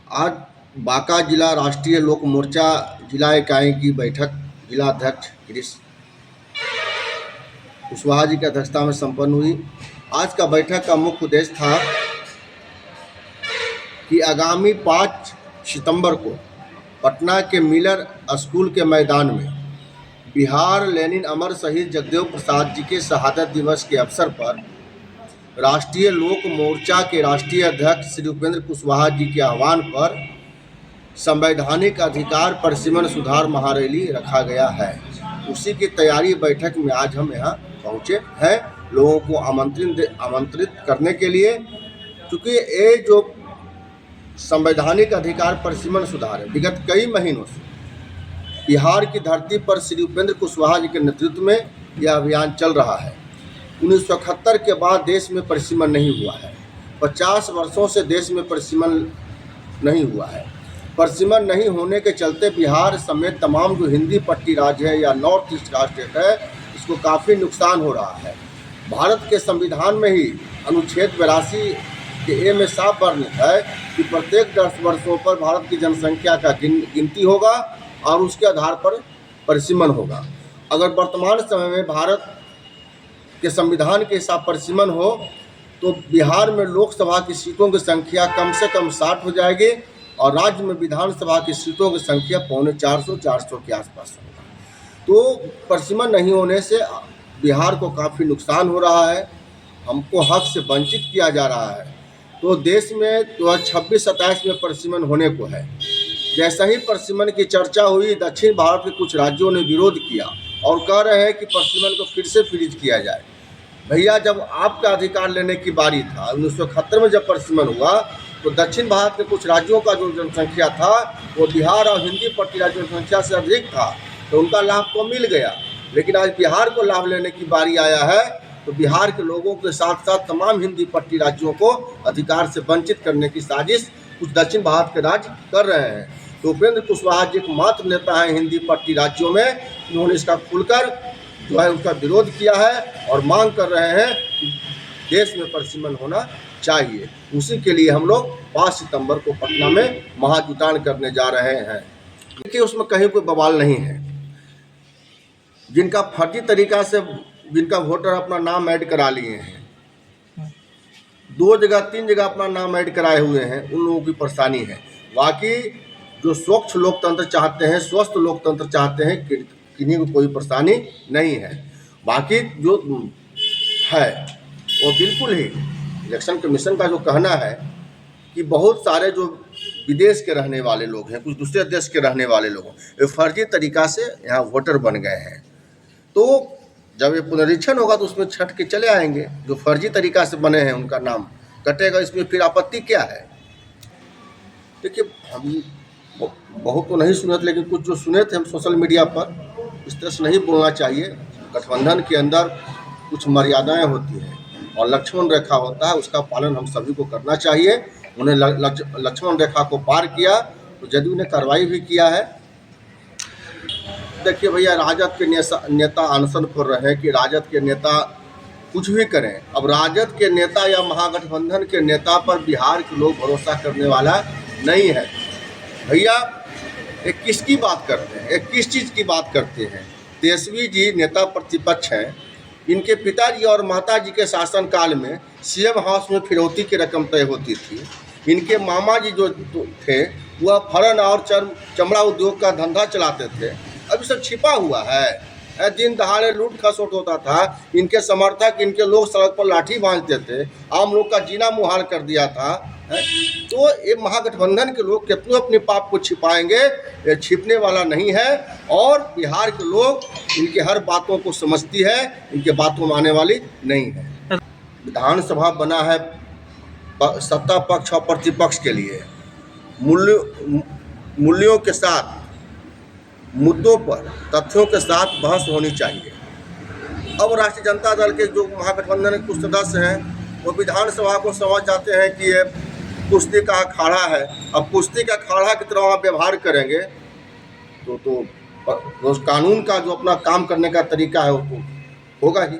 आज बांका जिला राष्ट्रीय लोक मोर्चा जिला इकाई की बैठक जिला अध्यक्ष गिरीश कुशवाहा जी की अध्यक्षता में संपन्न हुई। आज का बैठक का मुख्य उद्देश्य था कि आगामी 5 सितंबर को पटना के मिलर स्कूल के मैदान में बिहार लेनिन अमर शहीद जगदेव प्रसाद जी के शहादत दिवस के अवसर पर राष्ट्रीय लोक मोर्चा के राष्ट्रीय अध्यक्ष श्री उपेंद्र कुशवाहा जी के आह्वान पर संवैधानिक अधिकार परिसीमन सुधार महारैली रखा गया है। उसी की तैयारी बैठक में आज हम यहाँ पहुँचे हैं लोगों को आमंत्रित करने के लिए, क्योंकि ये जो संवैधानिक अधिकार परिसीमन सुधार है विगत कई महीनों से बिहार की धरती पर श्री उपेंद्र कुशवाहा जी के नेतृत्व में यह अभियान चल रहा है। 1971 के बाद देश में परिसीमन नहीं हुआ है। 50 वर्षों से देश में परिसीमन नहीं हुआ है। परिसीमन नहीं होने के चलते बिहार समेत तमाम जो हिंदी पट्टी राज्य है या नॉर्थ ईस्ट का स्टेट है, इसको काफ़ी नुकसान हो रहा है। भारत के संविधान में ही अनुच्छेद 82 के ए में साफ वर्णित है कि प्रत्येक 10 वर्षों पर भारत की जनसंख्या का गिनती होगा और उसके आधार पर परिसीमन होगा। अगर वर्तमान समय में भारत के संविधान के हिसाब परिसीमन हो तो बिहार में लोकसभा की सीटों की संख्या कम से कम 60 हो जाएगी और राज्य में विधानसभा की सीटों की संख्या 450 के आसपास होगा। तो परिसीमन नहीं होने से बिहार को काफ़ी नुकसान हो रहा है, हमको हक से वंचित किया जा रहा है। तो देश में 2026-27 में परिसीमन होने को है। जैसा ही परिसीमन की चर्चा हुई, दक्षिण भारत के कुछ राज्यों ने विरोध किया और कह रहे हैं कि परिसीमन को फिर से फ्रीज किया जाए। भैया, जब आपका अधिकार लेने की बारी था 1971 में जब परिसीमन हुआ तो दक्षिण भारत के कुछ राज्यों का जो जनसंख्या था वो बिहार और हिंदी पट्टी राज्यों की जनसंख्या से अधिक था, तो उनका लाभ तो मिल गया। लेकिन आज बिहार को लाभ लेने की बारी आया है तो बिहार के लोगों के साथ साथ तमाम हिंदी पट्टी राज्यों को अधिकार से वंचित करने की साजिश कुछ दक्षिण भारत के राज्य कर रहे हैं। तो उपेंद्र कुशवाहा जी एकमात्र नेता हैं हिंदी पट्टी राज्यों में, उन्होंने इसका खुलकर जो है उसका विरोध किया है और मांग कर रहे हैं कि देश में परिसीमन होना चाहिए। उसी के लिए हम लोग 5 सितंबर को पटना में महाजुटान करने जा रहे हैं। देखिए, उसमें कहीं कोई बवाल नहीं है। जिनका फर्जी तरीका से जिनका वोटर अपना नाम ऐड करा लिए हैं, 2 जगह 3 जगह अपना नाम ऐड कराए हुए हैं, उन लोगों की परेशानी है। बाकी जो स्वच्छ लोकतंत्र चाहते हैं, स्वस्थ लोकतंत्र चाहते हैं, किन्हीं को कोई परेशानी नहीं है। बाकी जो है वो बिल्कुल ही इलेक्शन कमीशन का जो कहना है कि बहुत सारे जो विदेश के रहने वाले लोग हैं, कुछ दूसरे देश के रहने वाले लोग ये फर्जी तरीका से यहाँ वोटर बन गए हैं। तो जब ये पुनरीक्षण होगा तो उसमें छट के चले आएंगे। जो फर्जी तरीका से बने हैं उनका नाम कटेगा, इसमें फिर आपत्ति क्या है? देखिए, हम बहुत तो नहीं सुने थे, लेकिन कुछ जो सुने थे हम सोशल मीडिया पर, इस तरह से नहीं बोलना चाहिए। गठबंधन के अंदर कुछ मर्यादाएं होती हैं और लक्ष्मण रेखा होता है, उसका पालन हम सभी को करना चाहिए। उन्हें लक्ष्मण रेखा को पार किया तो जदयू ने कार्रवाई भी किया है। देखिए भैया, राजद के नेता अनशन पर रहे कि राजद के नेता कुछ भी करें। अब राजद के नेता या महागठबंधन के नेता पर बिहार के लोग भरोसा करने वाला नहीं है। भैया, ये किसकी बात करते हैं, ये किस चीज़ की बात करते हैं? तेजस्वी जी नेता प्रतिपक्ष हैं। इनके पिताजी और माताजी के शासनकाल में सीएम हाउस में फिरौती की रकम तय होती थी। इनके मामा जी जो थे वह फलन और चमड़ा उद्योग का धंधा चलाते थे। अभी सब छिपा हुआ है। दिन दहाड़े लूट खसोट होता था। इनके समर्थक, इनके लोग सड़क पर लाठी भांजते थे, आम लोग का जीना मुहाल कर दिया था। तो ये महागठबंधन के लोग कितनों अपने पाप को छिपाएंगे, ये छिपने वाला नहीं है। और बिहार के लोग इनके हर बातों को समझती है, इनके बातों में आने वाली नहीं है। विधानसभा बना है सत्ता पक्ष और प्रतिपक्ष के लिए। मूल्यों के साथ, मुद्दों पर, तथ्यों के साथ बहस होनी चाहिए। अब राष्ट्रीय जनता दल के जो महागठबंधन के कुछ सदस्य हैं वो विधानसभा को समझ जाते हैं कि ये कुश्ती का अखाड़ा है। अब कुश्ती का अखाड़ा की तरह आप व्यवहार करेंगे तो कानून का जो अपना काम करने का तरीका है वो होगा ही।